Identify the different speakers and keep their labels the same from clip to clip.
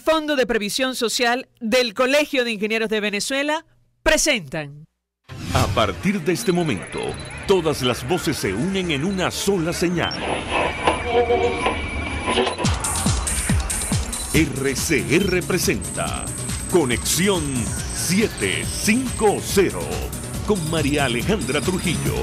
Speaker 1: Fondo de Previsión Social del Colegio de Ingenieros de Venezuela presentan.
Speaker 2: A partir de este momento, todas las voces se unen en una sola señal. RCR presenta Conexión 750 con María Alejandra Trujillo.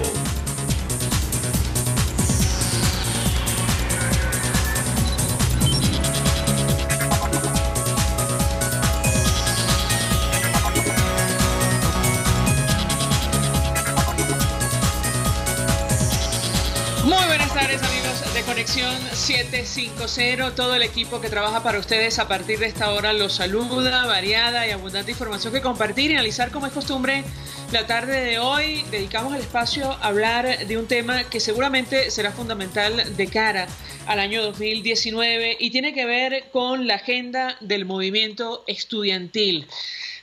Speaker 1: Conexión 750, todo el equipo que trabaja para ustedes a partir de esta hora los saluda, variada y abundante información que compartir y analizar como es costumbre. La tarde de hoy dedicamos el espacio a hablar de un tema que seguramente será fundamental de cara al año 2019 y tiene que ver con la agenda del movimiento estudiantil.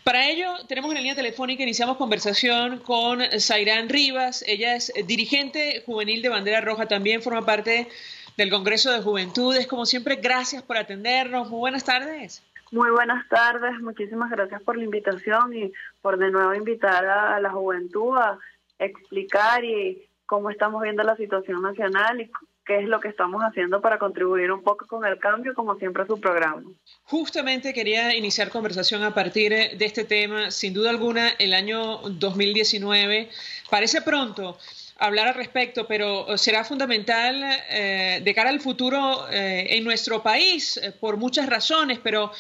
Speaker 1: Para ello, tenemos en la línea telefónica, iniciamos conversación con Zairán Rivas. Ella es dirigente juvenil de Bandera Roja, también forma parte del Congreso de Juventudes. Como siempre, gracias por atendernos. Muy buenas tardes.
Speaker 3: Muy buenas tardes, muchísimas gracias por la invitación y por de nuevo invitar a la juventud a explicar y cómo estamos viendo la situación nacional y qué es lo que estamos haciendo para contribuir un poco con el cambio, como siempre su programa.
Speaker 1: Justamente quería iniciar conversación a partir de este tema. Sin duda alguna, el año 2019 parece pronto hablar al respecto, pero será fundamental de cara al futuro en nuestro país por muchas razones, pero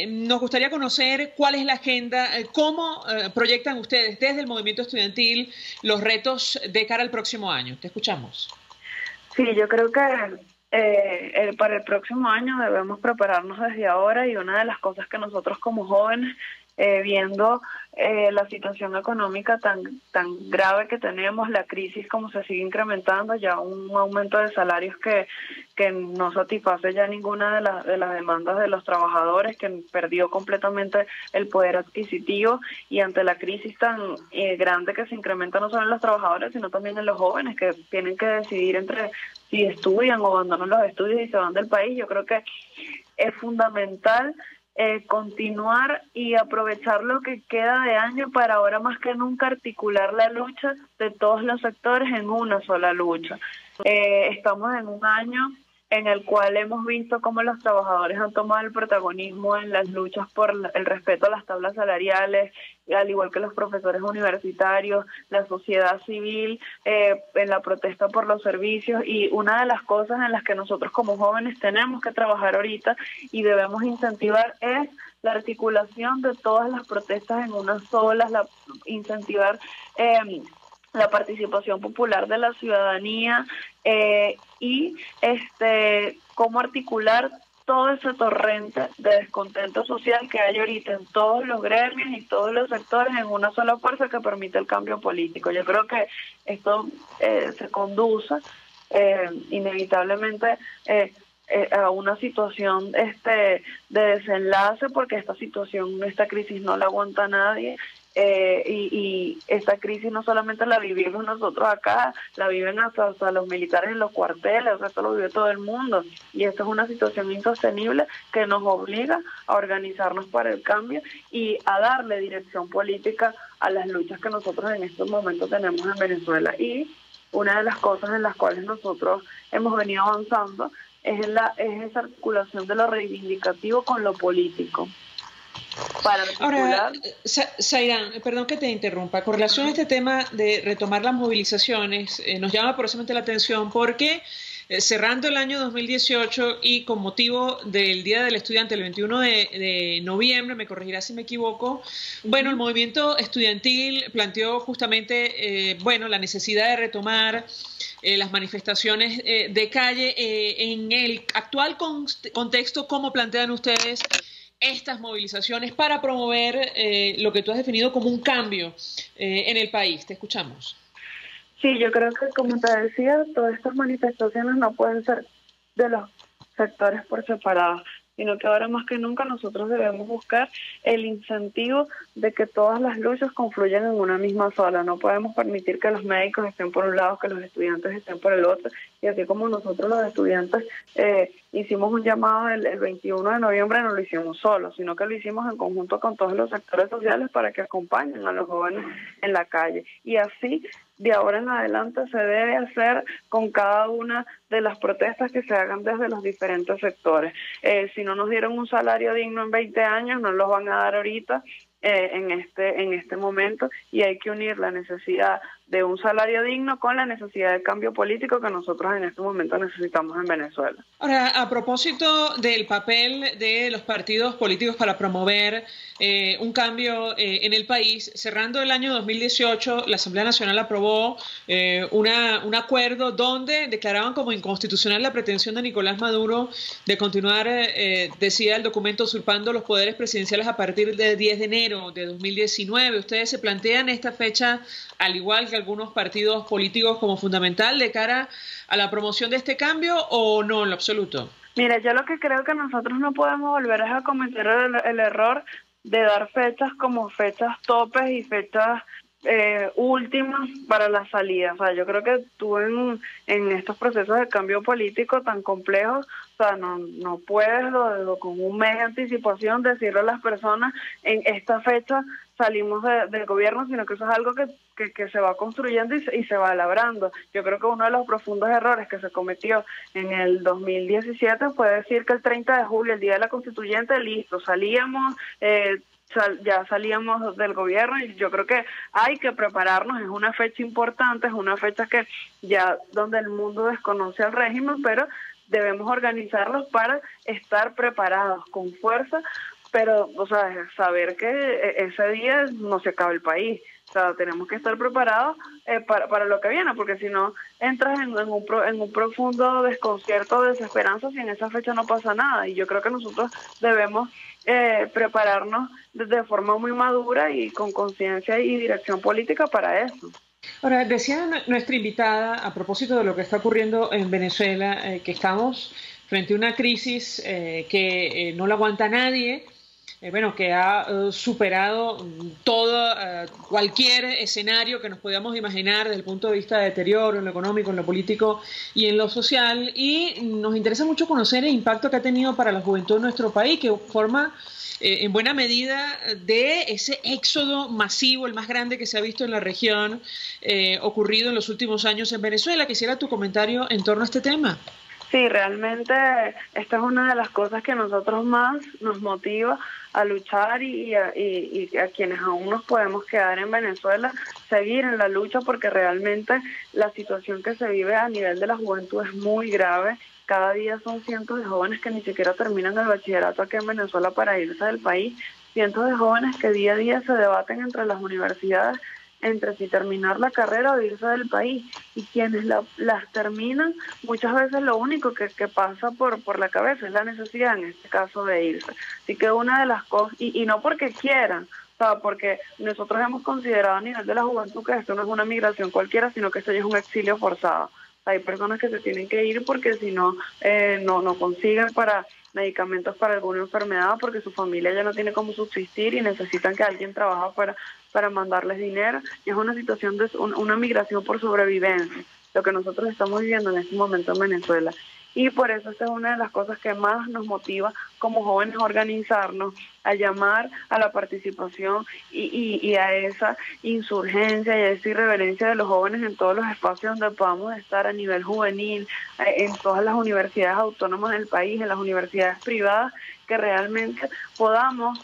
Speaker 1: nos gustaría conocer cuál es la agenda, cómo proyectan ustedes desde el movimiento estudiantil los retos de cara al próximo año. Te escuchamos.
Speaker 3: Sí, yo creo que para el próximo año debemos prepararnos desde ahora y una de las cosas que nosotros como jóvenes, viendo la situación económica tan grave que tenemos, la crisis como se sigue incrementando, ya un aumento de salarios que no satisface ya ninguna de las demandas de los trabajadores, que perdió completamente el poder adquisitivo, y ante la crisis tan grande que se incrementa no solo en los trabajadores sino también en los jóvenes que tienen que decidir entre si estudian o abandonan los estudios y se van del país. Yo creo que es fundamental continuar y aprovechar lo que queda de año para ahora más que nunca articular la lucha de todos los sectores en una sola lucha. Estamos en un año en el cual hemos visto cómo los trabajadores han tomado el protagonismo en las luchas por el respeto a las tablas salariales, al igual que los profesores universitarios, la sociedad civil, en la protesta por los servicios, y una de las cosas en las que nosotros como jóvenes tenemos que trabajar ahorita y debemos incentivar es la articulación de todas las protestas en una sola, incentivar la participación popular de la ciudadanía y cómo articular todo ese torrente de descontento social que hay ahorita en todos los gremios y todos los sectores en una sola fuerza que permite el cambio político. Yo creo que esto se conduce inevitablemente a una situación de desenlace, porque esta crisis no la aguanta nadie. Y esta crisis no solamente la vivimos nosotros acá, la viven hasta los militares en los cuarteles, o sea, esto lo vive todo el mundo, y esto es una situación insostenible que nos obliga a organizarnos para el cambio y a darle dirección política a las luchas que nosotros en estos momentos tenemos en Venezuela. Y una de las cosas en las cuales nosotros hemos venido avanzando es esa articulación de lo reivindicativo con lo político.
Speaker 1: Ahora, Zairán, perdón que te interrumpa, con relación a este tema de retomar las movilizaciones, nos llama poderosamente la atención porque cerrando el año 2018 y con motivo del Día del Estudiante, el 21 de noviembre, me corregirá si me equivoco, bueno, el movimiento estudiantil planteó justamente, la necesidad de retomar las manifestaciones de calle. En el actual contexto, ¿cómo plantean ustedes estas movilizaciones para promover lo que tú has definido como un cambio en el país? Te escuchamos.
Speaker 3: Sí, yo creo que, como te decía, todas estas manifestaciones no pueden ser de los sectores por separado, sino que ahora más que nunca nosotros debemos buscar el incentivo de que todas las luchas confluyan en una misma sola. No podemos permitir que los médicos estén por un lado, que los estudiantes estén por el otro, y así como nosotros los estudiantes hicimos un llamado el 21 de noviembre, no lo hicimos solos, sino que lo hicimos en conjunto con todos los sectores sociales para que acompañen a los jóvenes en la calle. Y así, de ahora en adelante, se debe hacer con cada una de las protestas que se hagan desde los diferentes sectores. Si no nos dieron un salario digno en 20 años, no los van a dar ahorita. En este momento, y hay que unir la necesidad de un salario digno con la necesidad de cambio político que nosotros en este momento necesitamos en Venezuela.
Speaker 1: Ahora, a propósito del papel de los partidos políticos para promover un cambio en el país, cerrando el año 2018, la Asamblea Nacional aprobó un acuerdo donde declaraban como inconstitucional la pretensión de Nicolás Maduro de continuar, decía el documento, usurpando los poderes presidenciales a partir del 10 de enero de 2019. ¿Ustedes se plantean esta fecha, al igual que algunos partidos políticos, como fundamental de cara a la promoción de este cambio o no en lo absoluto?
Speaker 3: Mira, yo lo que creo que nosotros no podemos volver es a cometer el error de dar fechas como fechas topes y fechas últimas para la salida. O sea, yo creo que tú en estos procesos de cambio político tan complejos, o sea, no puedes con un mes de anticipación decirle a las personas en esta fecha salimos del gobierno, sino que eso es algo que se va construyendo y se va labrando. Yo creo que uno de los profundos errores que se cometió en el 2017 fue decir que el 30 de julio, el día de la Constituyente, listo, salíamos, ya salíamos del gobierno, y yo creo que hay que prepararnos. Es una fecha importante, es una fecha que ya donde el mundo desconoce al régimen, pero debemos organizarlos para estar preparados con fuerza, pero, o sea, saber que ese día no se acaba el país. O sea, tenemos que estar preparados para lo que viene, porque si no entras en un profundo desconcierto, desesperanza, si en esa fecha no pasa nada. Y yo creo que nosotros debemos prepararnos de forma muy madura y con conciencia y dirección política para eso.
Speaker 1: Ahora, decía nuestra invitada, a propósito de lo que está ocurriendo en Venezuela, que estamos frente a una crisis que no la aguanta nadie, que ha superado todo, cualquier escenario que nos podamos imaginar desde el punto de vista de deterioro en lo económico, en lo político y en lo social, y nos interesa mucho conocer el impacto que ha tenido para la juventud de nuestro país, que forma en buena medida de ese éxodo masivo, el más grande que se ha visto en la región, ocurrido en los últimos años en Venezuela. Quisiera tu comentario en torno a este tema.
Speaker 3: Sí, realmente esta es una de las cosas que a nosotros más nos motiva a luchar y a quienes aún nos podemos quedar en Venezuela, seguir en la lucha, porque realmente la situación que se vive a nivel de la juventud es muy grave. Cada día son cientos de jóvenes que ni siquiera terminan el bachillerato aquí en Venezuela para irse del país, cientos de jóvenes que día a día se debaten entre las universidades entre si terminar la carrera o irse del país, y quienes las terminan, muchas veces lo único que pasa por la cabeza es la necesidad, en este caso, de irse. Así que una de las cosas, y no porque quieran, o sea, porque nosotros hemos considerado a nivel de la juventud que esto no es una migración cualquiera, sino que esto ya es un exilio forzado. Hay personas que se tienen que ir porque si no, no consiguen para medicamentos para alguna enfermedad, porque su familia ya no tiene cómo subsistir y necesitan que alguien trabaje para mandarles dinero. Y es una situación de una migración por sobrevivencia, lo que nosotros estamos viviendo en este momento en Venezuela. Y por eso esta es una de las cosas que más nos motiva como jóvenes a organizarnos, a llamar a la participación y a esa insurgencia y a esa irreverencia de los jóvenes en todos los espacios donde podamos estar a nivel juvenil, en todas las universidades autónomas del país, en las universidades privadas, que realmente podamos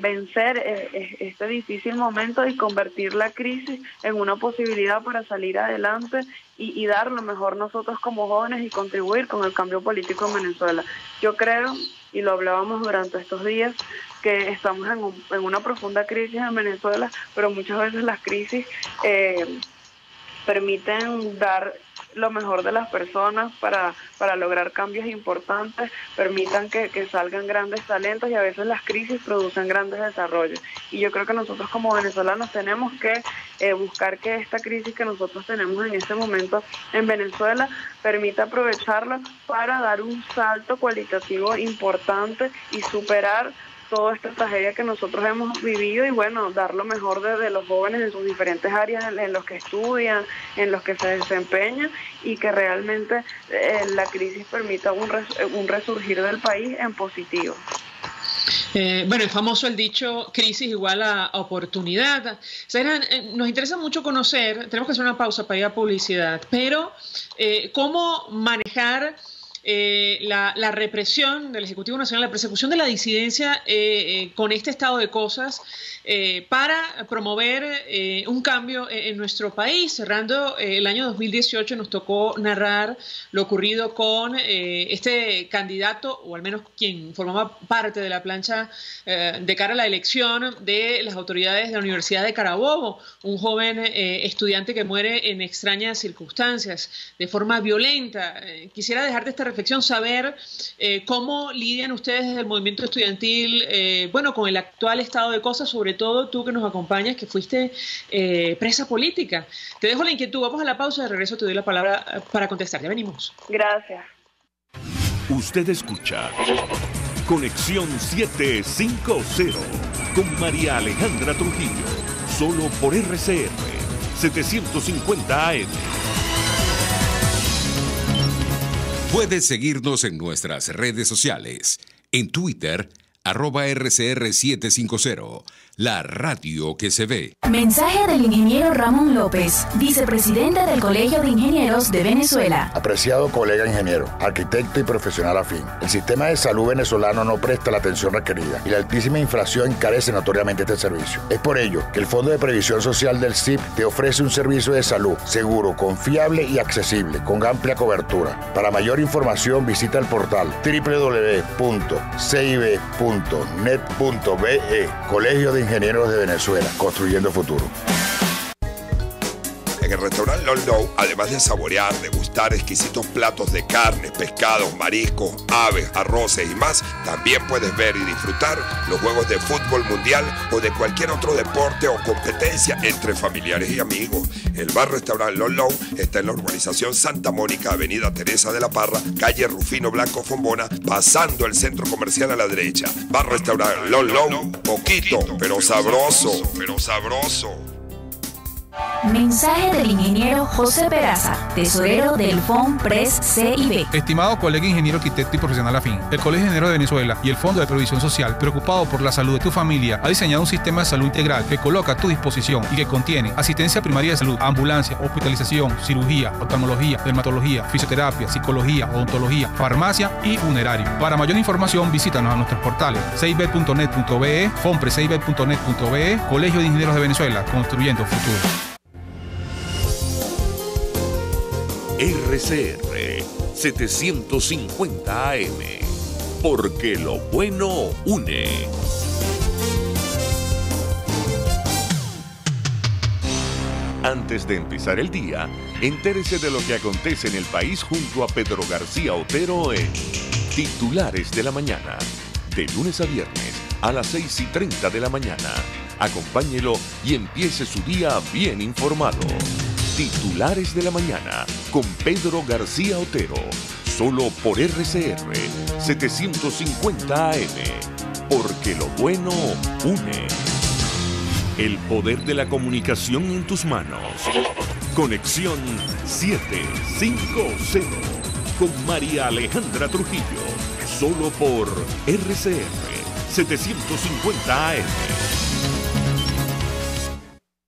Speaker 3: vencer este difícil momento y convertir la crisis en una posibilidad para salir adelante y dar lo mejor nosotros como jóvenes y contribuir con el cambio político en Venezuela. Yo creo, y lo hablábamos durante estos días, que estamos en una profunda crisis en Venezuela, pero muchas veces las crisis permiten dar lo mejor de las personas para lograr cambios importantes, permitan que salgan grandes talentos, y a veces las crisis producen grandes desarrollos. Y yo creo que nosotros como venezolanos tenemos que buscar que esta crisis que nosotros tenemos en este momento en Venezuela permita aprovecharla para dar un salto cualitativo importante y superar toda esta tragedia que nosotros hemos vivido y bueno, dar lo mejor de los jóvenes en sus diferentes áreas en los que estudian, en los que se desempeñan y que realmente la crisis permita un resurgir del país en positivo.
Speaker 1: Bueno, es famoso el dicho crisis igual a oportunidad. Zaira, nos interesa mucho conocer, tenemos que hacer una pausa para ir a publicidad, pero cómo manejar la represión del Ejecutivo Nacional, la persecución de la disidencia con este estado de cosas para promover un cambio en nuestro país. Cerrando el año 2018 nos tocó narrar lo ocurrido con este candidato, o al menos quien formaba parte de la plancha de cara a la elección de las autoridades de la Universidad de Carabobo, un joven estudiante que muere en extrañas circunstancias, de forma violenta. Quisiera dejarte esta reflexión, saber cómo lidian ustedes desde el movimiento estudiantil, bueno, con el actual estado de cosas, sobre todo tú que nos acompañas, que fuiste presa política. Te dejo la inquietud, vamos a la pausa, de regreso te doy la palabra para contestar. Ya venimos.
Speaker 3: Gracias.
Speaker 2: Usted escucha Conexión 750 con María Alejandra Trujillo, solo por RCR 750 AM.
Speaker 4: Puedes seguirnos en nuestras redes sociales. En Twitter, @RCR750, la radio que se ve.
Speaker 5: Mensaje del ingeniero Ramón López, vicepresidente del Colegio de Ingenieros de Venezuela.
Speaker 6: Apreciado colega ingeniero, arquitecto y profesional afín, el sistema de salud venezolano no presta la atención requerida y la altísima inflación encarece notoriamente este servicio. Es por ello que el Fondo de Previsión Social del CIP te ofrece un servicio de salud seguro, confiable y accesible, con amplia cobertura. Para mayor información visita el portal www.cib.net.be, Colegio de Ingenieros de Venezuela, construyendo futuro.
Speaker 7: En el restaurante Lon Low, además de saborear, degustar exquisitos platos de carnes, pescados, mariscos, aves, arroces y más, también puedes ver y disfrutar los juegos de fútbol mundial o de cualquier otro deporte o competencia entre familiares y amigos. El bar-restaurante Lon Low está en la urbanización Santa Mónica, avenida Teresa de la Parra, calle Rufino Blanco Fombona, pasando el centro comercial a la derecha. Bar-restaurante Lon Low, poquito, pero sabroso,
Speaker 5: Mensaje del ingeniero José Peraza, tesorero del FONPRES CIB.
Speaker 8: Estimado colega ingeniero, arquitecto y profesional afín, el Colegio de Ingenieros de Venezuela y el Fondo de Previsión Social, preocupado por la salud de tu familia, ha diseñado un sistema de salud integral que coloca a tu disposición y que contiene asistencia primaria de salud, ambulancia, hospitalización, cirugía, oftalmología, dermatología, fisioterapia, psicología, odontología, farmacia y funerario. Para mayor información, visítanos a nuestros portales cib.net.be, fonprescib.net.be, Colegio de Ingenieros de Venezuela, construyendo futuro.
Speaker 2: RCR 750 AM, porque lo bueno une. Antes de empezar el día, entérese de lo que acontece en el país junto a Pedro García Otero en Titulares de la Mañana, de lunes a viernes a las 6:30 de la mañana. Acompáñelo y empiece su día bien informado. Titulares de la Mañana con Pedro García Otero, solo por RCR 750 AM, porque lo bueno une. El poder de la comunicación en tus manos. Conexión 750 con María Alejandra Trujillo, solo por RCR 750 AM.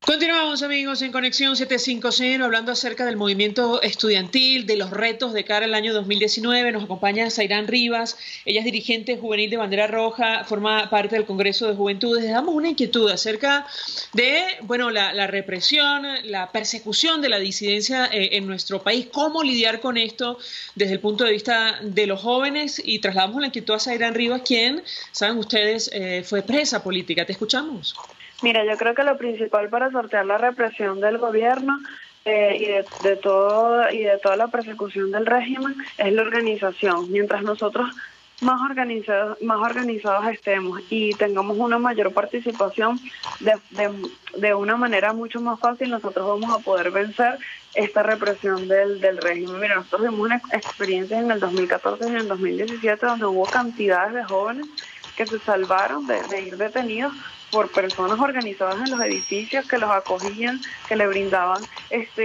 Speaker 1: Continuamos, amigos, en Conexión 750, hablando acerca del movimiento estudiantil, de los retos de cara al año 2019. Nos acompaña Zairán Rivas, ella es dirigente juvenil de Bandera Roja, forma parte del Congreso de Juventudes. Les damos una inquietud acerca de, bueno, la represión, la persecución de la disidencia en nuestro país, cómo lidiar con esto desde el punto de vista de los jóvenes, y trasladamos la inquietud a Zairán Rivas, quien, saben ustedes, fue presa política. Te escuchamos.
Speaker 3: Mira, yo creo que lo principal para sortear la represión del gobierno y de toda la persecución del régimen es la organización. Mientras nosotros más organizados estemos y tengamos una mayor participación de una manera mucho más fácil, nosotros vamos a poder vencer esta represión del régimen. Mira, nosotros vimos una experiencia en el 2014 y en el 2017 donde hubo cantidades de jóvenes que se salvaron de ir detenidos por personas organizadas en los edificios que los acogían, que les brindaban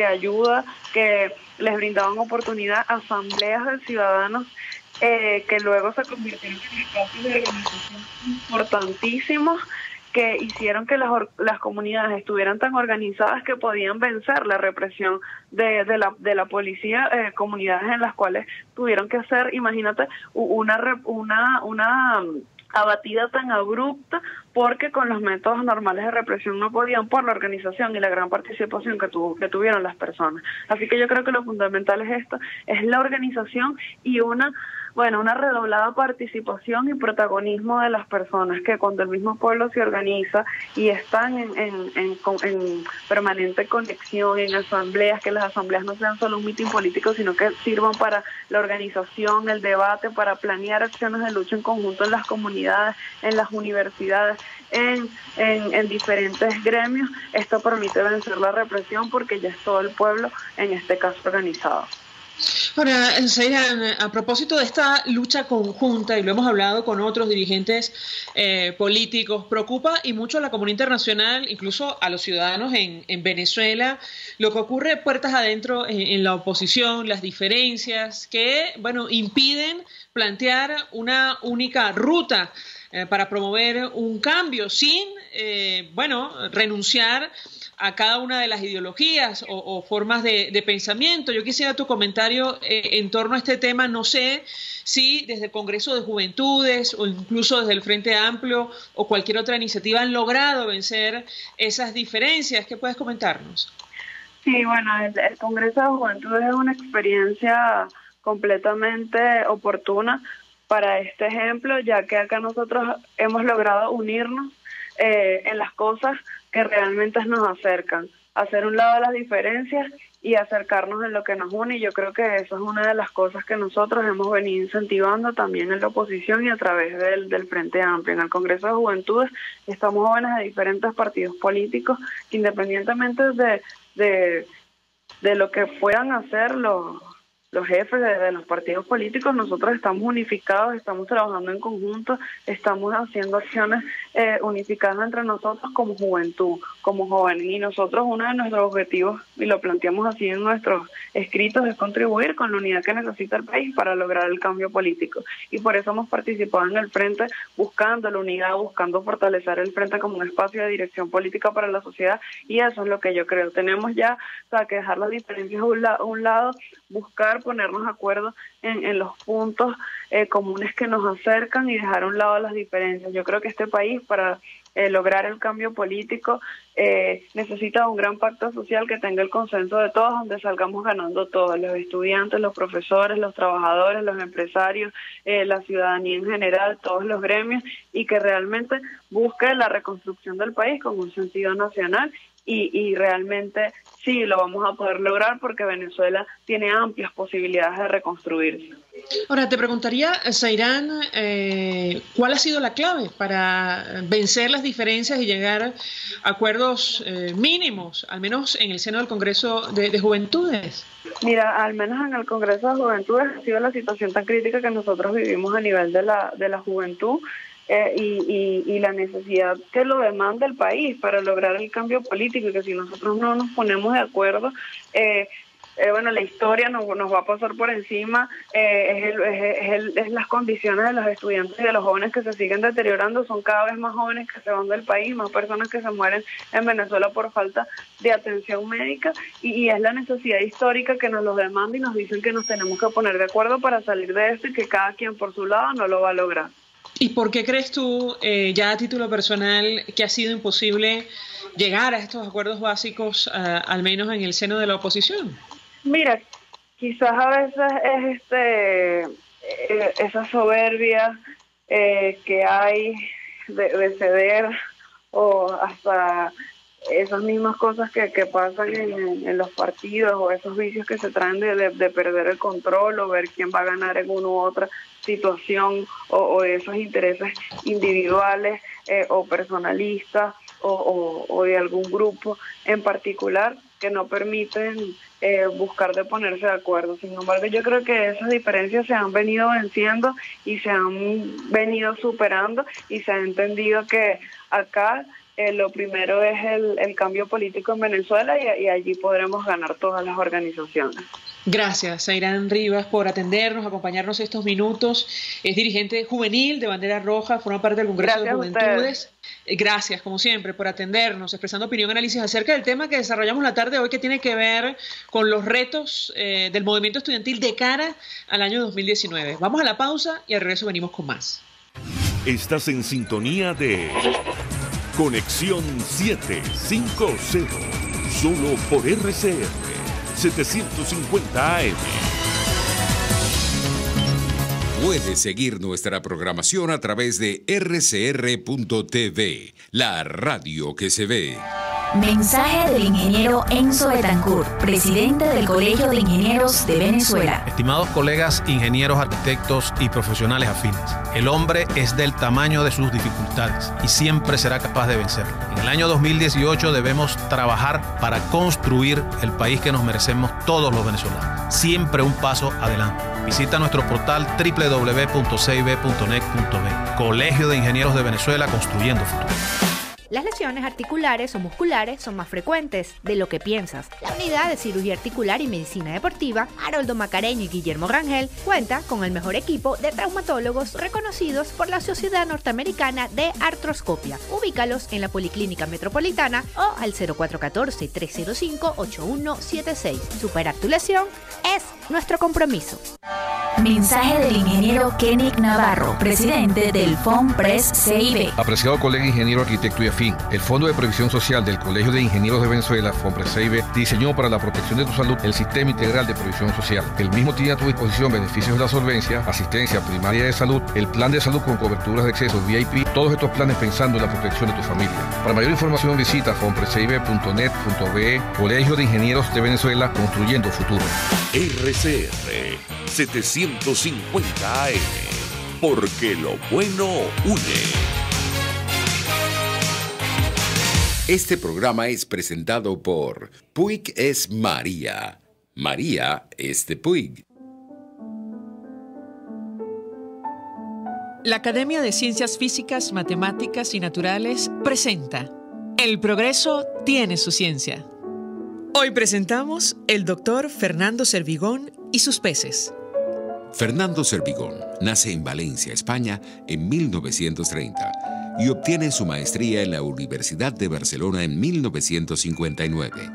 Speaker 3: ayuda, que les brindaban oportunidad, asambleas de ciudadanos que luego se convirtieron en espacios de organización importantísimos que hicieron que las comunidades estuvieran tan organizadas que podían vencer la represión de la policía, comunidades en las cuales tuvieron que hacer, imagínate, una abatida tan abrupta porque con los métodos normales de represión no podían por la organización y la gran participación que tuvieron las personas. Así que yo creo que lo fundamental es esto, es la organización y una redoblada participación y protagonismo de las personas, que cuando el mismo pueblo se organiza y están en permanente conexión, en asambleas, que las asambleas no sean solo un mitin político, sino que sirvan para la organización, el debate, para planear acciones de lucha en conjunto en las comunidades, en las universidades, en diferentes gremios. Esto permite vencer la represión porque ya es todo el pueblo, en este caso, organizado.
Speaker 1: Ahora, Zairán, a propósito de esta lucha conjunta, y lo hemos hablado con otros dirigentes políticos, preocupa y mucho a la comunidad internacional, incluso a los ciudadanos en Venezuela, lo que ocurre puertas adentro en la oposición, las diferencias que, impiden plantear una única ruta para promover un cambio sin, renunciar a cada una de las ideologías o formas de pensamiento. Yo quisiera tu comentario en torno a este tema. No sé si desde el Congreso de Juventudes o incluso desde el Frente Amplio o cualquier otra iniciativa han logrado vencer esas diferencias. ¿Qué puedes comentarnos?
Speaker 3: Sí, bueno, el Congreso de Juventudes es una experiencia completamente oportuna para este ejemplo, ya que acá nosotros hemos logrado unirnos en las cosas que realmente nos acercan, hacer un lado las diferencias y acercarnos en lo que nos une, y yo creo que eso es una de las cosas que nosotros hemos venido incentivando también en la oposición y a través del Frente Amplio. En el Congreso de Juventudes estamos jóvenes de diferentes partidos políticos que, independientemente de lo que puedan hacer los jefes de los partidos políticos, nosotros estamos unificados, estamos trabajando en conjunto, estamos haciendo acciones unificadas entre nosotros como juventud, como jóvenes. Y nosotros, uno de nuestros objetivos, y lo planteamos así en nuestros escritos, es contribuir con la unidad que necesita el país para lograr el cambio político. Y por eso hemos participado en el Frente, buscando la unidad, buscando fortalecer el Frente como un espacio de dirección política para la sociedad, y eso es lo que yo creo. Tenemos ya que dejar las diferencias a un lado, buscar ponernos de acuerdo en los puntos comunes que nos acercan y dejar a un lado las diferencias. Yo creo que este país, para lograr el cambio político, necesita un gran pacto social que tenga el consenso de todos, donde salgamos ganando todos, los estudiantes, los profesores, los trabajadores, los empresarios, la ciudadanía en general, todos los gremios, y que realmente busque la reconstrucción del país con un sentido nacional. Y realmente sí lo vamos a poder lograr porque Venezuela tiene amplias posibilidades de reconstruirse.
Speaker 1: Ahora, te preguntaría, Zairán, ¿cuál ha sido la clave para vencer las diferencias y llegar a acuerdos mínimos, al menos en el seno del Congreso de Juventudes?
Speaker 3: Mira, al menos en el Congreso de Juventudes ha sido la situación tan crítica que nosotros vivimos a nivel de la juventud, y la necesidad que lo demanda el país para lograr el cambio político, y que si nosotros no nos ponemos de acuerdo, la historia nos va a pasar por encima, es las condiciones de los estudiantes y de los jóvenes que se siguen deteriorando. Son cada vez más jóvenes que se van del país, más personas que se mueren en Venezuela por falta de atención médica, y es la necesidad histórica que nos lo demanda, y nos dicen que nos tenemos que poner de acuerdo para salir de esto, y que cada quien por su lado no lo va a lograr.
Speaker 1: ¿Y por qué crees tú, ya a título personal, que ha sido imposible llegar a estos acuerdos básicos, al menos en el seno de la oposición?
Speaker 3: Mira, quizás a veces es esa soberbia que hay de ceder, o hasta esas mismas cosas que pasan en los partidos, o esos vicios que se traen de perder el control, o ver quién va a ganar en una u otra situación, o esos intereses individuales o personalistas o de algún grupo en particular, que no permiten buscar de ponerse de acuerdo. Sin embargo, yo creo que esas diferencias se han venido venciendo y se han venido superando, y se ha entendido que acá lo primero es el cambio político en Venezuela, y allí podremos ganar todas las organizaciones.
Speaker 1: Gracias, Zairán Rivas, por atendernos, acompañarnos estos minutos. Es dirigente juvenil de Bandera Roja, forma parte del Congreso de Juventudes. Gracias, como siempre, por atendernos, expresando opinión y análisis acerca del tema que desarrollamos la tarde de hoy, que tiene que ver con los retos del movimiento estudiantil de cara al año 2019. Vamos a la pausa y al regreso venimos con más.
Speaker 2: Estás en sintonía de Conexión 750, solo por RCR 750 AM.
Speaker 4: Puedes seguir nuestra programación a través de rcr.tv, la radio que se ve.
Speaker 5: Mensaje del ingeniero Enzo Betancourt, presidente del Colegio de Ingenieros de Venezuela.
Speaker 9: Estimados colegas, ingenieros, arquitectos y profesionales afines, el hombre es del tamaño de sus dificultades y siempre será capaz de vencerlo. En el año 2018 debemos trabajar para construir el país que nos merecemos todos los venezolanos. Siempre un paso adelante. Visita nuestro portal www.cib.net.be. Colegio de Ingenieros de Venezuela, construyendo futuro.
Speaker 10: Las lesiones articulares o musculares son más frecuentes de lo que piensas. La Unidad de Cirugía Articular y Medicina Deportiva, Haroldo Macareño y Guillermo Rangel, cuenta con el mejor equipo de traumatólogos reconocidos por la Sociedad Norteamericana de Artroscopia. Ubícalos en la Policlínica Metropolitana o al 0414-305-8176. Superar tu lesión es nuestro compromiso.
Speaker 5: Mensaje del ingeniero Kenick Navarro, presidente del FOMPRES CIB.
Speaker 11: Apreciado colega ingeniero, arquitecto y afín, el Fondo de Previsión Social del Colegio de Ingenieros de Venezuela, FOMPRES CIB, diseñó para la protección de tu salud el Sistema Integral de Previsión Social. El mismo tiene a tu disposición beneficios de la solvencia, asistencia primaria de salud, el plan de salud con coberturas de acceso VIP, todos estos planes pensando en la protección de tu familia. Para mayor información visita fomprescib.net.be. Colegio de Ingenieros de Venezuela, construyendo futuro.
Speaker 2: RCR 750 AM, porque lo bueno une.
Speaker 4: Este programa es presentado por Puig es María. María es de Puig.
Speaker 1: La Academia de Ciencias Físicas, Matemáticas y Naturales presenta El progreso tiene su ciencia. Hoy presentamos el doctor Fernando Servigón y sus peces.
Speaker 4: Fernando Servigón nace en Valencia, España, en 1930 y obtiene su maestría en la Universidad de Barcelona en 1959.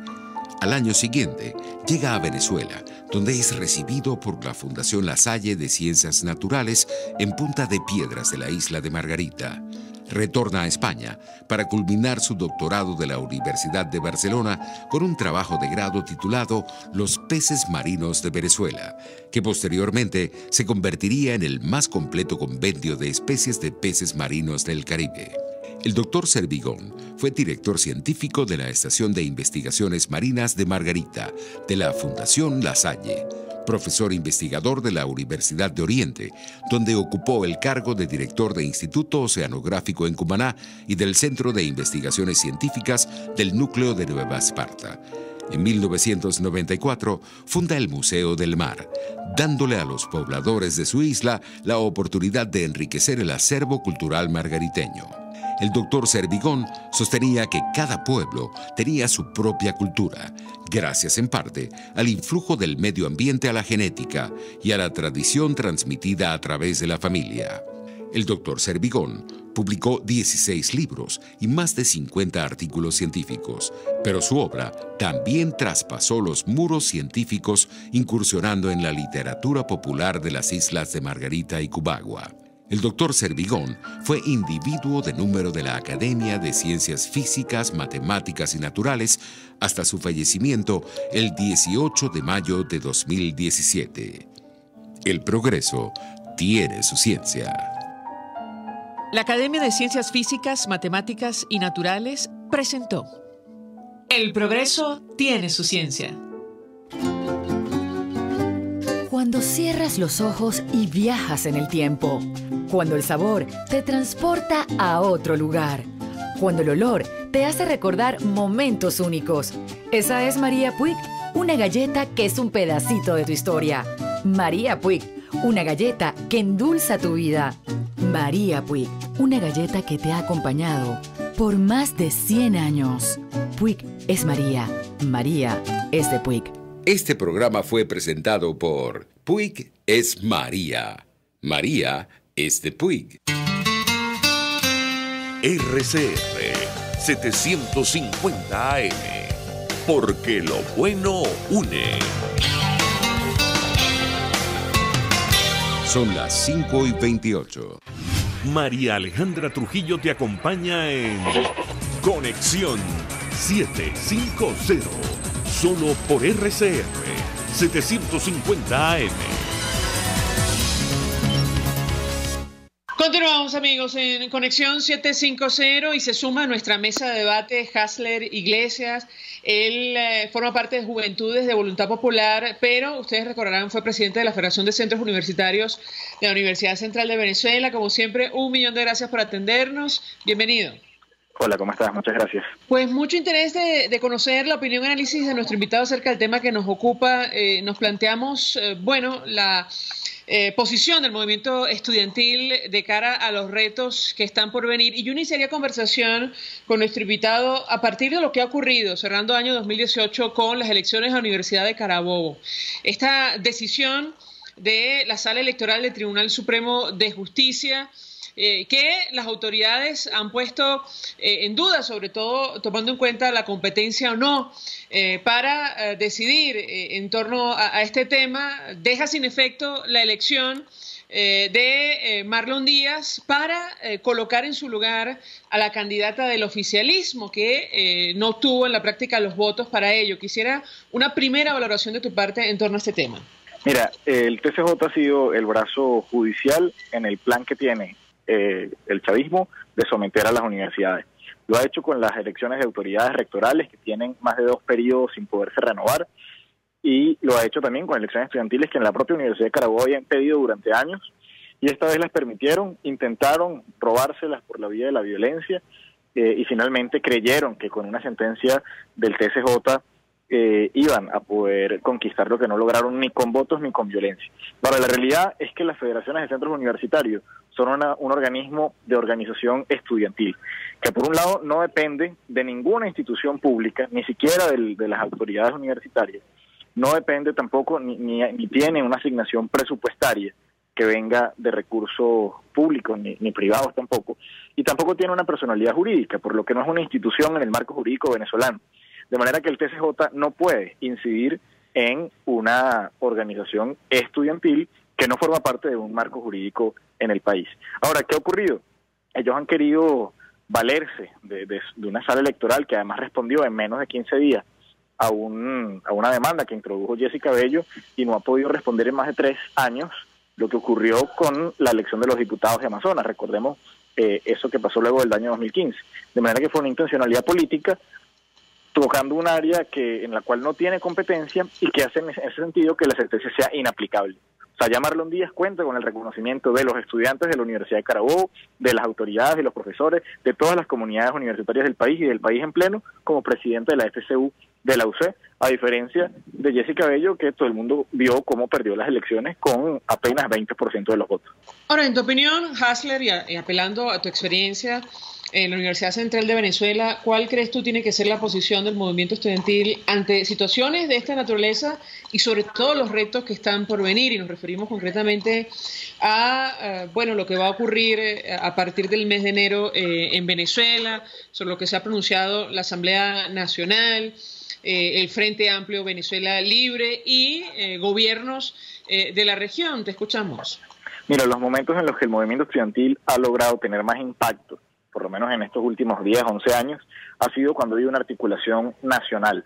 Speaker 4: Al año siguiente, llega a Venezuela, donde es recibido por la Fundación La Salle de Ciencias Naturales en Punta de Piedras de la isla de Margarita. Retorna a España para culminar su doctorado de la Universidad de Barcelona con un trabajo de grado titulado Los peces marinos de Venezuela, que posteriormente se convertiría en el más completo compendio de especies de peces marinos del Caribe. El doctor Servigón fue director científico de la Estación de Investigaciones Marinas de Margarita, de la Fundación La Salle, profesor investigador de la Universidad de Oriente, donde ocupó el cargo de director de Instituto Oceanográfico en Cumaná y del Centro de Investigaciones Científicas del Núcleo de Nueva Esparta. En 1994 funda el Museo del Mar, dándole a los pobladores de su isla la oportunidad de enriquecer el acervo cultural margariteño. El doctor Servigón sostenía que cada pueblo tenía su propia cultura, gracias en parte al influjo del medio ambiente a la genética y a la tradición transmitida a través de la familia. El doctor Servigón publicó 16 libros y más de 50 artículos científicos, pero su obra también traspasó los muros científicos, incursionando en la literatura popular de las islas de Margarita y Cubagua. El doctor Servigón fue individuo de número de la Academia de Ciencias Físicas, Matemáticas y Naturales hasta su fallecimiento el 18 de mayo de 2017. El progreso tiene su ciencia.
Speaker 1: La Academia de Ciencias Físicas, Matemáticas y Naturales presentó El progreso tiene su ciencia.
Speaker 12: Cuando cierras los ojos y viajas en el tiempo. Cuando el sabor te transporta a otro lugar. Cuando el olor te hace recordar momentos únicos. Esa es María Puig, una galleta que es un pedacito de tu historia. María Puig, una galleta que endulza tu vida. María Puig, una galleta que te ha acompañado por más de 100 años. Puig es María. María es de Puig.
Speaker 4: Este programa fue presentado por Puig es María. María es de Puig.
Speaker 2: RCR 750 AM. Porque lo bueno une.
Speaker 4: Son las 5:28.
Speaker 2: María Alejandra Trujillo te acompaña en Conexión 750. Solo por RCR 750 AM.
Speaker 1: Continuamos, amigos, en Conexión 750 y se suma a nuestra mesa de debate Hasler Iglesias. Él forma parte de Juventudes de Voluntad Popular, pero ustedes recordarán, fue presidente de la Federación de Centros Universitarios de la Universidad Central de Venezuela. Como siempre, 1.000.000 de gracias por atendernos. Bienvenido.
Speaker 13: Hola, ¿cómo estás? Muchas gracias.
Speaker 1: Pues mucho interés de conocer la opinión y análisis de nuestro invitado acerca del tema que nos ocupa. Nos planteamos, la posición del movimiento estudiantil de cara a los retos que están por venir. Y yo iniciaría conversación con nuestro invitado a partir de lo que ha ocurrido, cerrando año 2018 con las elecciones a la Universidad de Carabobo. Esta decisión de la Sala Electoral del Tribunal Supremo de Justicia, que las autoridades han puesto en duda, sobre todo tomando en cuenta la competencia o no, para decidir en torno a este tema, deja sin efecto la elección de Marlon Díaz para colocar en su lugar a la candidata del oficialismo, que no obtuvo en la práctica los votos para ello. Quisiera una primera valoración de tu parte en torno a este tema.
Speaker 13: Mira, el TCJ ha sido el brazo judicial en el plan que tiene el chavismo de someter a las universidades. Lo ha hecho con las elecciones de autoridades rectorales que tienen más de 2 periodos sin poderse renovar, y lo ha hecho también con elecciones estudiantiles que en la propia Universidad de Carabobo habían pedido durante años, y esta vez las permitieron, intentaron robárselas por la vía de la violencia, y finalmente creyeron que con una sentencia del TCJ iban a poder conquistar lo que no lograron ni con votos ni con violencia. Ahora, la realidad es que las federaciones de centros universitarios son un organismo de organización estudiantil, que por un lado no depende de ninguna institución pública, ni siquiera de las autoridades universitarias, no depende tampoco ni tiene una asignación presupuestaria que venga de recursos públicos ni privados tampoco, y tampoco tiene una personalidad jurídica, por lo que no es una institución en el marco jurídico venezolano. De manera que el TCJ no puede incidir en una organización estudiantil que no forma parte de un marco jurídico en el país. Ahora, ¿qué ha ocurrido? Ellos han querido valerse de una sala electoral que además respondió en menos de 15 días a una demanda que introdujo Jessica Bello, y no ha podido responder en más de 3 años lo que ocurrió con la elección de los diputados de Amazonas. Recordemos eso que pasó luego del año 2015. De manera que fue una intencionalidad política tocando un área en la cual no tiene competencia, y que hace en ese sentido que la sentencia sea inaplicable. O sea, ya Marlon Díaz cuenta con el reconocimiento de los estudiantes de la Universidad de Carabobo, de las autoridades, de los profesores, de todas las comunidades universitarias del país y del país en pleno, como presidente de la FCU de la UC, a diferencia de Jessica Bello, que todo el mundo vio cómo perdió las elecciones con apenas 20% de los votos.
Speaker 1: Ahora, en tu opinión, Hasler, y apelando a tu experiencia en la Universidad Central de Venezuela, ¿cuál crees tú tiene que ser la posición del movimiento estudiantil ante situaciones de esta naturaleza y sobre todo los retos que están por venir? Y nos referimos concretamente a lo que va a ocurrir a partir del mes de enero en Venezuela, sobre lo que se ha pronunciado la Asamblea Nacional, el Frente Amplio Venezuela Libre y gobiernos de la región. Te escuchamos.
Speaker 13: Mira, los momentos en los que el movimiento estudiantil ha logrado tener más impacto, por lo menos en estos últimos 10, 11 años, ha sido cuando hay una articulación nacional,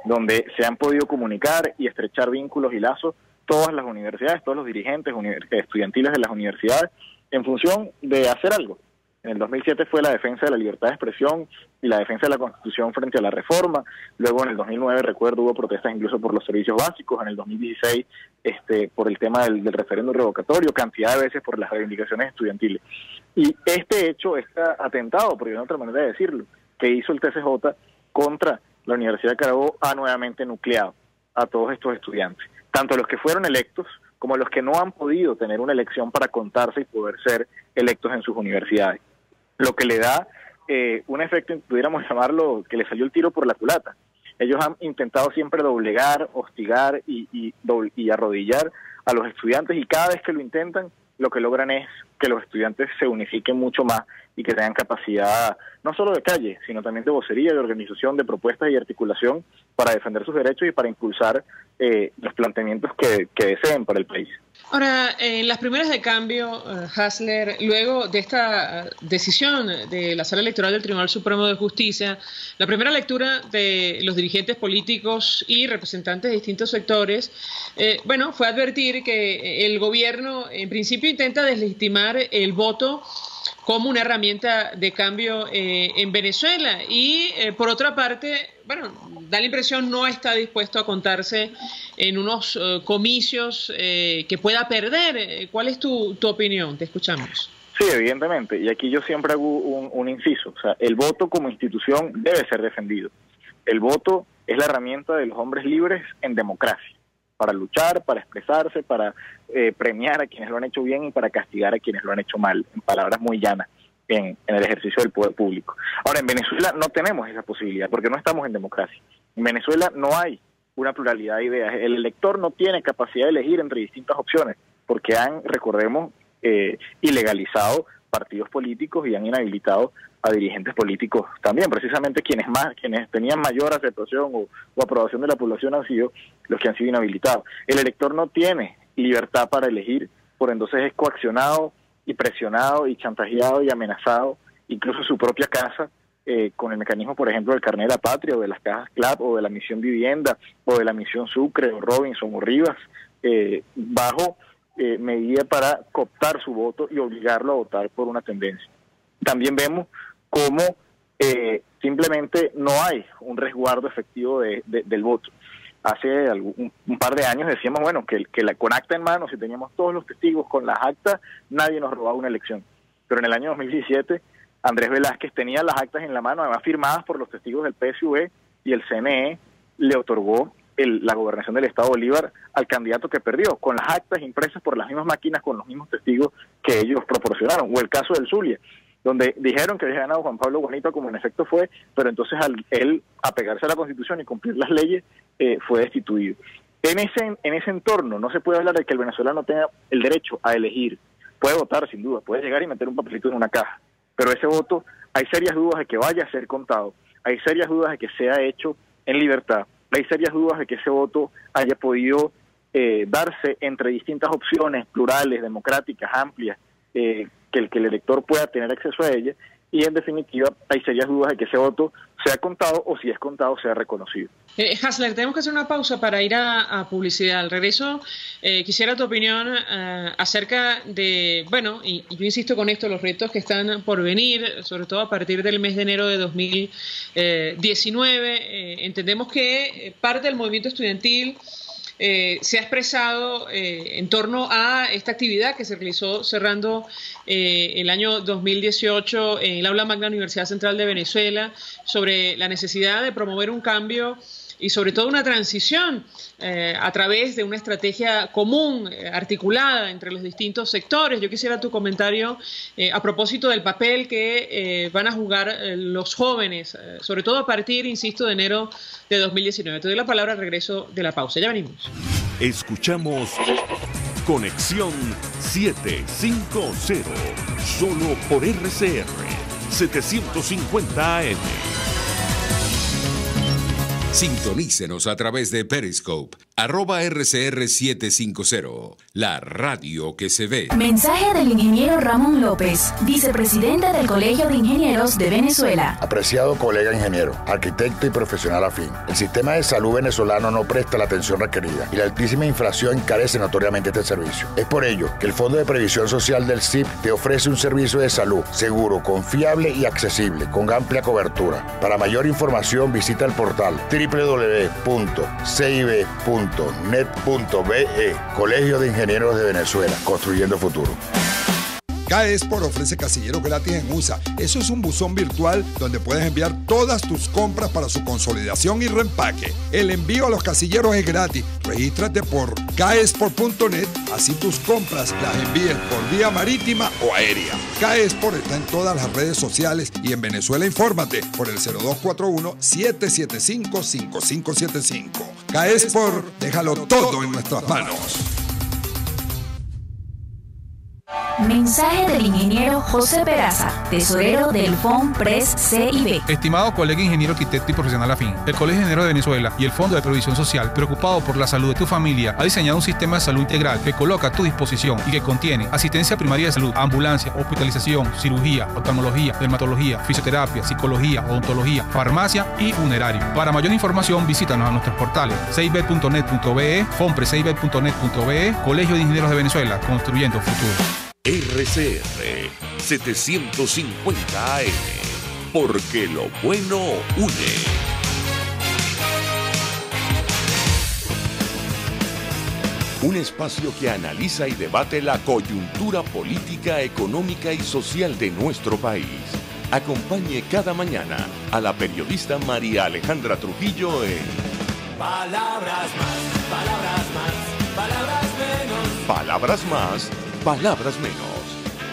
Speaker 13: donde se han podido comunicar y estrechar vínculos y lazos todas las universidades, todos los dirigentes estudiantiles de las universidades, en función de hacer algo. En el 2007 fue la defensa de la libertad de expresión y la defensa de la Constitución frente a la reforma. Luego en el 2009, recuerdo, hubo protestas incluso por los servicios básicos. En el 2016, por el tema del referéndum revocatorio, cantidad de veces por las reivindicaciones estudiantiles. Y este hecho, este atentado, porque no hay otra manera de decirlo, que hizo el TCJ contra la Universidad de Carabobo ha nuevamente nucleado a todos estos estudiantes, tanto los que fueron electos como los que no han podido tener una elección para contarse y poder ser electos en sus universidades. Lo que le da un efecto, pudiéramos llamarlo, que le salió el tiro por la culata. Ellos han intentado siempre doblegar, hostigar y arrodillar a los estudiantes, y cada vez que lo intentan, lo que logran es que los estudiantes se unifiquen mucho más y que tengan capacidad no solo de calle, sino también de vocería, de organización, de propuestas y articulación para defender sus derechos y para impulsar los planteamientos que deseen para el país.
Speaker 1: Ahora, en las primeras de cambio, Hasler, luego de esta decisión de la Sala Electoral del Tribunal Supremo de Justicia, la primera lectura de los dirigentes políticos y representantes de distintos sectores, fue advertir que el gobierno en principio intenta deslegitimar el voto como una herramienta de cambio en Venezuela y por otra parte, da la impresión no está dispuesto a contarse en unos comicios que pueda perder. ¿Cuál es tu opinión? Te escuchamos.
Speaker 13: Sí, evidentemente, y aquí yo siempre hago un inciso, o sea, el voto como institución debe ser defendido. El voto es la herramienta de los hombres libres en democracia, para luchar, para expresarse, para premiar a quienes lo han hecho bien y para castigar a quienes lo han hecho mal, en palabras muy llanas, en el ejercicio del poder público. Ahora, en Venezuela no tenemos esa posibilidad, porque no estamos en democracia. En Venezuela no hay una pluralidad de ideas. El elector no tiene capacidad de elegir entre distintas opciones, porque han, recordemos, ilegalizado partidos políticos y han inhabilitado a dirigentes políticos también. Precisamente quienes tenían mayor aceptación o aprobación de la población han sido los que han sido inhabilitados. El elector no tiene libertad para elegir, por entonces es coaccionado y presionado y chantajeado y amenazado, incluso su propia casa, con el mecanismo, por ejemplo, del carnet de la patria, o de las cajas CLAP, o de la misión vivienda, o de la misión Sucre, o Robinson, o Rivas, bajo medida para cooptar su voto y obligarlo a votar por una tendencia. También vemos cómo simplemente no hay un resguardo efectivo del voto. Hace un par de años decíamos, que con acta en mano, si teníamos todos los testigos con las actas, nadie nos robaba una elección. Pero en el año 2017, Andrés Velázquez tenía las actas en la mano, además firmadas por los testigos del PSV, y el CNE le otorgó la gobernación del Estado Bolívar al candidato que perdió, con las actas impresas por las mismas máquinas, con los mismos testigos que ellos proporcionaron. O el caso del Zulia, donde dijeron que había ganado Juan Pablo Guanipa, como en efecto fue, pero entonces al él apegarse a la Constitución y cumplir las leyes, fue destituido. En ese entorno no se puede hablar de que el venezolano tenga el derecho a elegir. Puede votar, sin duda, puede llegar y meter un papelito en una caja, pero ese voto, hay serias dudas de que vaya a ser contado, hay serias dudas de que sea hecho en libertad, hay serias dudas de que ese voto haya podido darse entre distintas opciones plurales, democráticas, amplias, que el elector pueda tener acceso a ella, y en definitiva hay serias dudas de que ese voto sea contado, o si es contado sea reconocido.
Speaker 1: Hasler, tenemos que hacer una pausa para ir a publicidad. Al regreso quisiera tu opinión acerca de, y yo insisto con esto, los retos que están por venir, sobre todo a partir del mes de enero de 2019. Entendemos que parte del movimiento estudiantil se ha expresado en torno a esta actividad que se realizó cerrando el año 2018 en el Aula Magna Universidad Central de Venezuela, sobre la necesidad de promover un cambio y sobre todo una transición a través de una estrategia común, articulada entre los distintos sectores. Yo quisiera tu comentario a propósito del papel que van a jugar los jóvenes, sobre todo a partir, insisto, de enero de 2019. Te doy la palabra al regreso de la pausa. Ya venimos.
Speaker 2: Escuchamos Conexión 750, solo por RCR 750 AM.
Speaker 4: Sintonícenos a través de Periscope, @RCR750, la radio que se ve.
Speaker 5: Mensaje del ingeniero Ramón López, vicepresidente del Colegio de Ingenieros de Venezuela.
Speaker 6: Apreciado colega ingeniero, arquitecto y profesional afín, el sistema de salud venezolano no presta la atención requerida y la altísima inflación encarece notoriamente este servicio. Es por ello que el Fondo de Previsión Social del CIP te ofrece un servicio de salud seguro, confiable y accesible, con amplia cobertura. Para mayor información visita el portal www.cib.net.be. Colegio de Ingenieros de Venezuela, construyendo futuro.
Speaker 14: Caesport ofrece casilleros gratis en USA. Eso es un buzón virtual donde puedes enviar todas tus compras para su consolidación y reempaque. El envío a los casilleros es gratis. Regístrate por caesport.net, así tus compras las envíes por vía marítima o aérea. Caesport está en todas las redes sociales y en Venezuela infórmate por el 0241-775-5575. Caesport, déjalo todo en nuestras manos.
Speaker 5: Mensaje del ingeniero José Peraza, tesorero del FONPRES CIB.
Speaker 8: Estimado colega ingeniero, arquitecto y profesional afín, el Colegio de Ingenieros de Venezuela y el Fondo de Previsión Social, preocupado por la salud de tu familia, ha diseñado un sistema de salud integral que coloca a tu disposición y que contiene asistencia primaria de salud, ambulancia, hospitalización, cirugía, oftalmología, dermatología, fisioterapia, psicología, odontología, farmacia y funerario. Para mayor información, visítanos a nuestros portales cib.net.be, fonprescib.net.be, Colegio de Ingenieros de Venezuela, construyendo futuro.
Speaker 2: RCR 750 AM, porque lo bueno une. Un espacio que analiza y debate la coyuntura política, económica y social de nuestro país. Acompañe cada mañana a la periodista María Alejandra Trujillo en
Speaker 15: Palabras más, palabras más, palabras menos.
Speaker 2: Palabras más, palabras menos.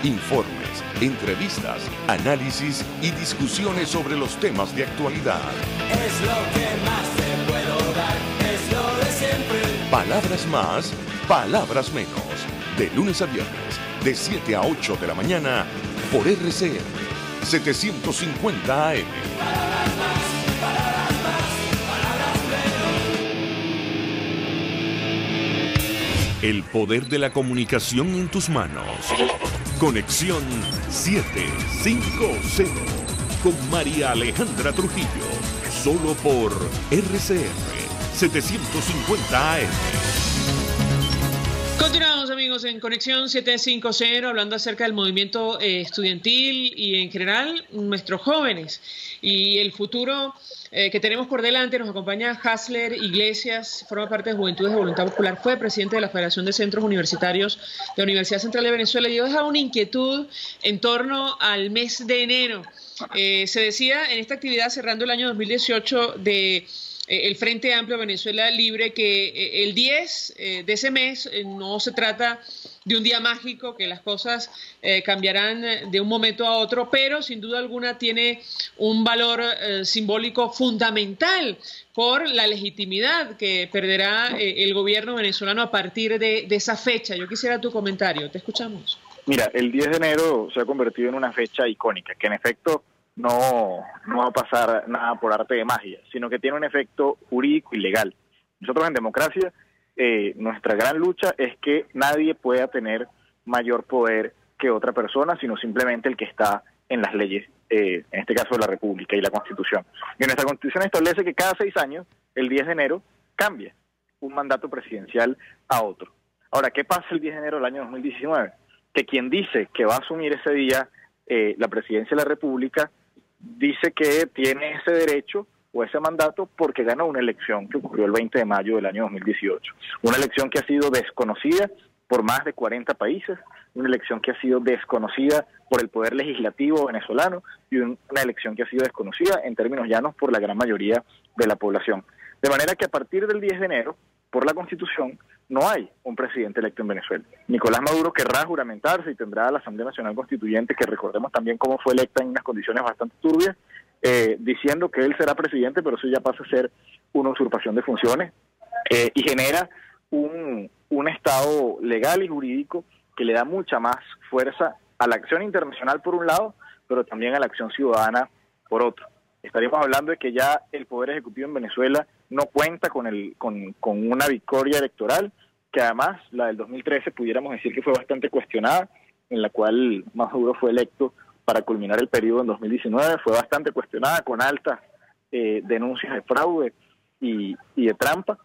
Speaker 2: Informes, entrevistas, análisis y discusiones sobre los temas de actualidad.
Speaker 15: Es lo que más te puedo dar, es lo de siempre.
Speaker 2: Palabras más, palabras menos. De lunes a viernes, de 7 a 8 de la mañana, por RCR 750 AM.
Speaker 15: Palabras más, palabras más, palabras
Speaker 2: menos. El poder de la comunicación en tus manos. Conexión 750 con María Alejandra Trujillo. Solo por RCR 750 AM.
Speaker 1: Continuamos, amigos, en Conexión 750, hablando acerca del movimiento estudiantil y en general nuestros jóvenes y el futuro que tenemos por delante. Nos acompaña Hasler Iglesias, forma parte de Juventudes de Voluntad Popular, fue presidente de la Federación de Centros Universitarios de la Universidad Central de Venezuela, y yo dejaba una inquietud en torno al mes de enero. Se decía en esta actividad, cerrando el año 2018, de el Frente Amplio Venezuela Libre, que el 10 de ese mes no se trata de un día mágico, que las cosas cambiarán de un momento a otro, pero sin duda alguna tiene un valor simbólico fundamental por la legitimidad que perderá el gobierno venezolano a partir de esa fecha. Yo quisiera tu comentario, te escuchamos.
Speaker 13: Mira, el 10 de enero se ha convertido en una fecha icónica, que en efecto no va a pasar nada por arte de magia, sino que tiene un efecto jurídico y legal. Nosotros en democracia, nuestra gran lucha es que nadie pueda tener mayor poder que otra persona, sino simplemente el que está en las leyes, en este caso la República y la Constitución. Y nuestra Constitución establece que cada 6 años, el 10 de enero, cambia un mandato presidencial a otro. Ahora, ¿qué pasa el 10 de enero del año 2019? Que quien dice que va a asumir ese día la presidencia de la República dice que tiene ese derecho o ese mandato porque ganó una elección que ocurrió el 20 de mayo del año 2018. Una elección que ha sido desconocida por más de 40 países, una elección que ha sido desconocida por el poder legislativo venezolano y una elección que ha sido desconocida en términos llanos por la gran mayoría de la población. De manera que a partir del 10 de enero, por la Constitución, no hay un presidente electo en Venezuela. Nicolás Maduro querrá juramentarse y tendrá la Asamblea Nacional Constituyente, que recordemos también cómo fue electa en unas condiciones bastante turbias, diciendo que él será presidente, pero eso ya pasa a ser una usurpación de funciones y genera un estado legal y jurídico que le da mucha más fuerza a la acción internacional por un lado, pero también a la acción ciudadana por otro. Estaríamos hablando de que ya el Poder Ejecutivo en Venezuela no cuenta con una victoria electoral, que además la del 2013 pudiéramos decir que fue bastante cuestionada, en la cual Maduro fue electo para culminar el periodo en 2019, fue bastante cuestionada con altas denuncias de fraude y de trampa.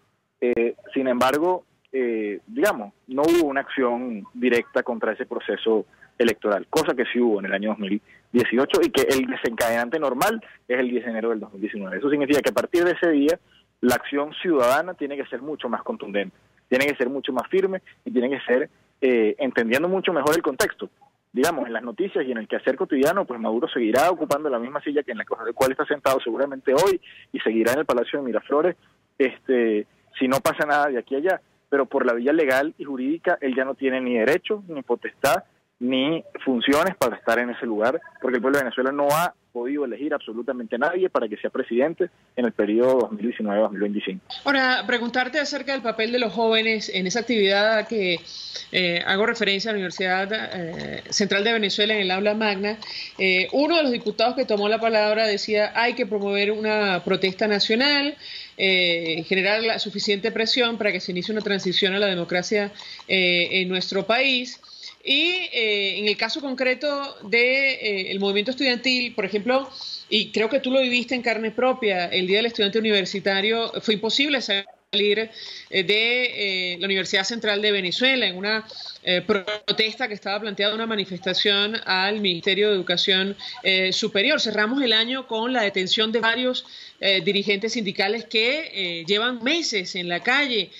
Speaker 13: Sin embargo, digamos, no hubo una acción directa contra ese proceso electoral, cosa que sí hubo en el año 2018 y que el desencadenante normal es el 10 de enero del 2019. Eso significa que a partir de ese día la acción ciudadana tiene que ser mucho más contundente, tiene que ser mucho más firme y tiene que ser entendiendo mucho mejor el contexto. digamos, en las noticias y en el quehacer cotidiano, pues Maduro seguirá ocupando la misma silla que en la cual está sentado seguramente hoy y seguirá en el Palacio de Miraflores, si no pasa nada de aquí a allá. Pero por la vía legal y jurídica, él ya no tiene ni derecho, ni potestad, ni funciones para estar en ese lugar, porque el pueblo de Venezuela no ha podido elegir absolutamente a nadie para que sea presidente en el periodo 2019-2025.
Speaker 1: Ahora, preguntarte acerca del papel de los jóvenes en esa actividad a que hago referencia a la Universidad Central de Venezuela en el aula magna. Uno de los diputados que tomó la palabra decía hay que promover una protesta nacional, generar la suficiente presión para que se inicie una transición a la democracia en nuestro país. Y en el caso concreto de el movimiento estudiantil, por ejemplo, y creo que tú lo viviste en carne propia, el Día del Estudiante Universitario, fue imposible salir de la Universidad Central de Venezuela en una protesta que estaba planteada, una manifestación al Ministerio de Educación Superior. Cerramos el año con la detención de varios dirigentes sindicales que llevan meses en la calle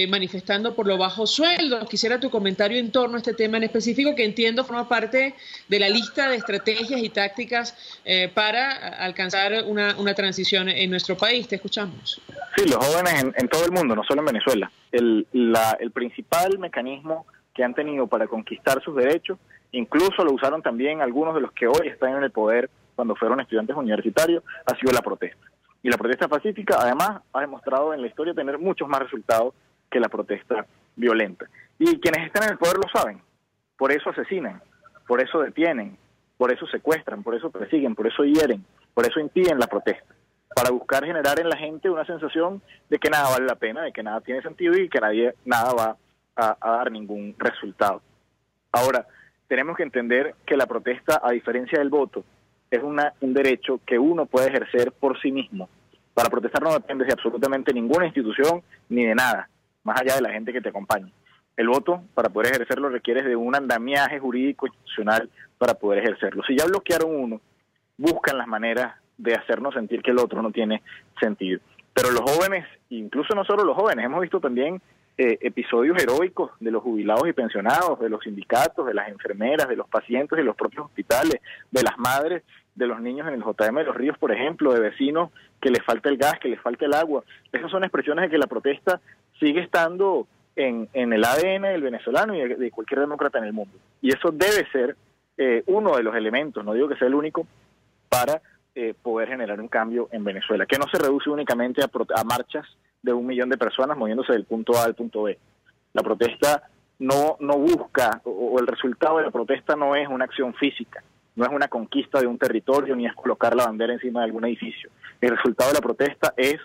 Speaker 1: manifestando por los bajos sueldos. Quisiera tu comentario en torno a este tema en específico, que entiendo forma parte de la lista de estrategias y tácticas para alcanzar una transición en nuestro país. Te escuchamos.
Speaker 13: Sí, los jóvenes en todo el mundo, no solo en Venezuela. El principal mecanismo que han tenido para conquistar sus derechos, incluso lo usaron también algunos de los que hoy están en el poder cuando fueron estudiantes universitarios, ha sido la protesta. Y la protesta pacífica, además, ha demostrado en la historia tener muchos más resultados que la protesta violenta. Y quienes están en el poder lo saben. Por eso asesinan, por eso detienen, por eso secuestran, por eso persiguen, por eso hieren, por eso impiden la protesta, para buscar generar en la gente una sensación de que nada vale la pena, de que nada tiene sentido y que nada va a dar ningún resultado. Ahora, tenemos que entender que la protesta, a diferencia del voto, es un derecho que uno puede ejercer por sí mismo. Para protestar no depende de absolutamente ninguna institución ni de nada, más allá de la gente que te acompaña. El voto, para poder ejercerlo, requiere de un andamiaje jurídico institucional para poder ejercerlo. Si ya bloquearon uno, buscan las maneras de hacernos sentir que el otro no tiene sentido. Pero los jóvenes, incluso no solo los jóvenes, hemos visto también episodios heroicos de los jubilados y pensionados, de los sindicatos, de las enfermeras, de los pacientes de los propios hospitales, de las madres, de los niños en el JM de los Ríos, por ejemplo, de vecinos que les falta el gas, que les falta el agua. Esas son expresiones de que la protesta sigue estando en el ADN del venezolano y de cualquier demócrata en el mundo. Y eso debe ser uno de los elementos, no digo que sea el único, para poder generar un cambio en Venezuela, que no se reduce únicamente a marchas de 1 millón de personas moviéndose del punto A al punto B. La protesta no busca, o el resultado de la protesta no es una acción física, no es una conquista de un territorio, ni es colocar la bandera encima de algún edificio. El resultado de la protesta es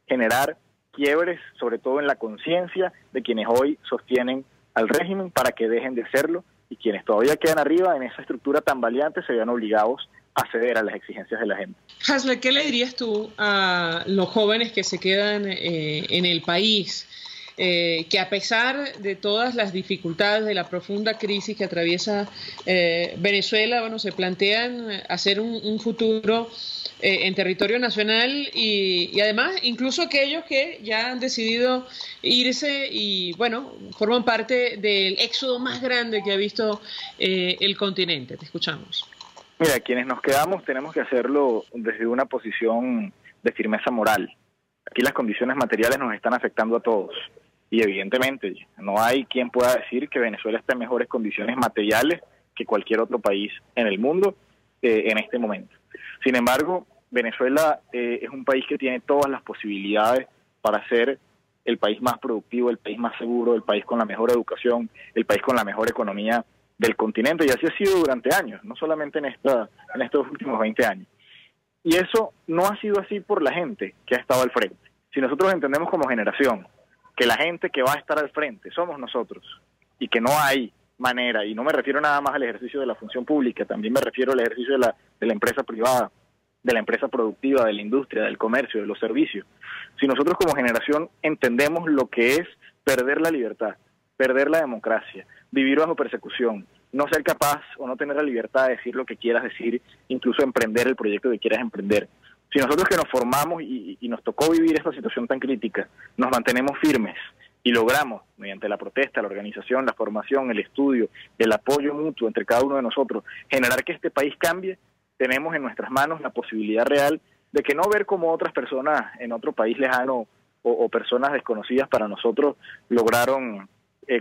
Speaker 13: generar quiebres, sobre todo en la conciencia de quienes hoy sostienen al régimen, para que dejen de serlo, y quienes todavía quedan arriba en esa estructura tan valiente se vean obligados a ceder a las exigencias de la gente.
Speaker 1: Hasler, ¿qué le dirías tú a los jóvenes que se quedan en el país, que a pesar de todas las dificultades, de la profunda crisis que atraviesa Venezuela, bueno, se plantean hacer un futuro en territorio nacional y además incluso aquellos que ya han decidido irse y, bueno, forman parte del éxodo más grande que ha visto el continente? Te escuchamos.
Speaker 13: Mira, quienes nos quedamos tenemos que hacerlo desde una posición de firmeza moral. Aquí las condiciones materiales nos están afectando a todos y evidentemente no hay quien pueda decir que Venezuela está en mejores condiciones materiales que cualquier otro país en el mundo en este momento. Sin embargo, Venezuela es un país que tiene todas las posibilidades para ser el país más productivo, el país más seguro, el país con la mejor educación, el país con la mejor economía del continente, y así ha sido durante años, no solamente en estos últimos 20 años. Y eso no ha sido así por la gente que ha estado al frente. Si nosotros entendemos como generación que la gente que va a estar al frente somos nosotros, y que no hay manera, y no me refiero nada más al ejercicio de la función pública, también me refiero al ejercicio de la empresa privada, de la empresa productiva, de la industria, del comercio, de los servicios. Si nosotros como generación entendemos lo que es perder la libertad, perder la democracia, vivir bajo persecución, no ser capaz o no tener la libertad de decir lo que quieras decir, incluso emprender el proyecto que quieras emprender. Si nosotros que nos formamos y nos tocó vivir esta situación tan crítica, nos mantenemos firmes y logramos, mediante la protesta, la organización, la formación, el estudio, el apoyo mutuo entre cada uno de nosotros, generar que este país cambie, tenemos en nuestras manos la posibilidad real de que no ver como otras personas en otro país lejano o personas desconocidas para nosotros lograron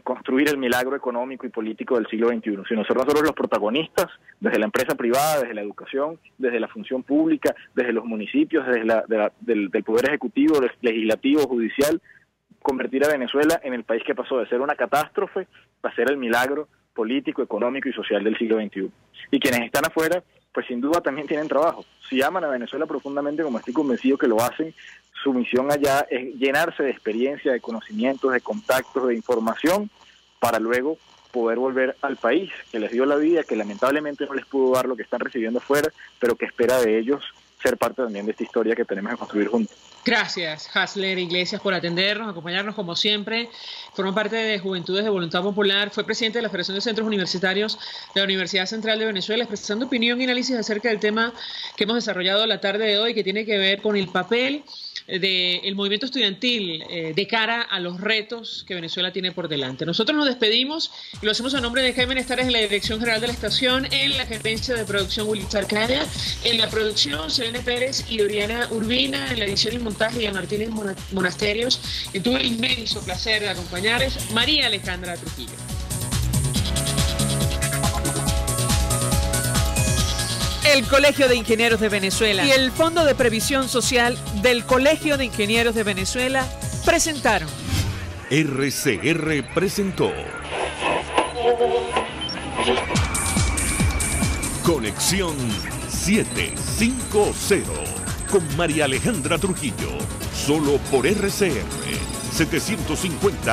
Speaker 13: construir el milagro económico y político del siglo XXI, sino ser nosotros los protagonistas, desde la empresa privada, desde la educación, desde la función pública, desde los municipios, desde del Poder Ejecutivo, Legislativo, Judicial, convertir a Venezuela en el país que pasó de ser una catástrofe a ser el milagro político, económico y social del siglo XXI. Y quienes están afuera, pues sin duda también tienen trabajo. Si aman a Venezuela profundamente, como estoy convencido que lo hacen, su misión allá es llenarse de experiencia, de conocimientos, de contactos, de información, para luego poder volver al país que les dio la vida, que lamentablemente no les pudo dar lo que están recibiendo afuera, pero que espera de ellos ser parte también de esta historia que tenemos que construir juntos.
Speaker 1: Gracias, Hasler Iglesias, por atendernos, acompañarnos como siempre. Formó parte de Juventudes de Voluntad Popular, fue presidente de la Federación de Centros Universitarios de la Universidad Central de Venezuela, expresando opinión y análisis acerca del tema que hemos desarrollado la tarde de hoy, que tiene que ver con el papel del movimiento estudiantil de cara a los retos que Venezuela tiene por delante. Nosotros nos despedimos y lo hacemos a nombre de Jaime Nestares en la dirección general de la estación, en la gerencia de producción Wilitzer Calla, en la producción Selene Pérez y Oriana Urbina, en la edición y montaje de Martínez Monasterios, y tuve el inmenso placer de acompañarles, María Alejandra Trujillo. El Colegio de Ingenieros de Venezuela y el Fondo de Previsión Social del Colegio de Ingenieros de Venezuela presentaron.
Speaker 2: RCR presentó Conexión 750 con María Alejandra Trujillo, solo por RCR 750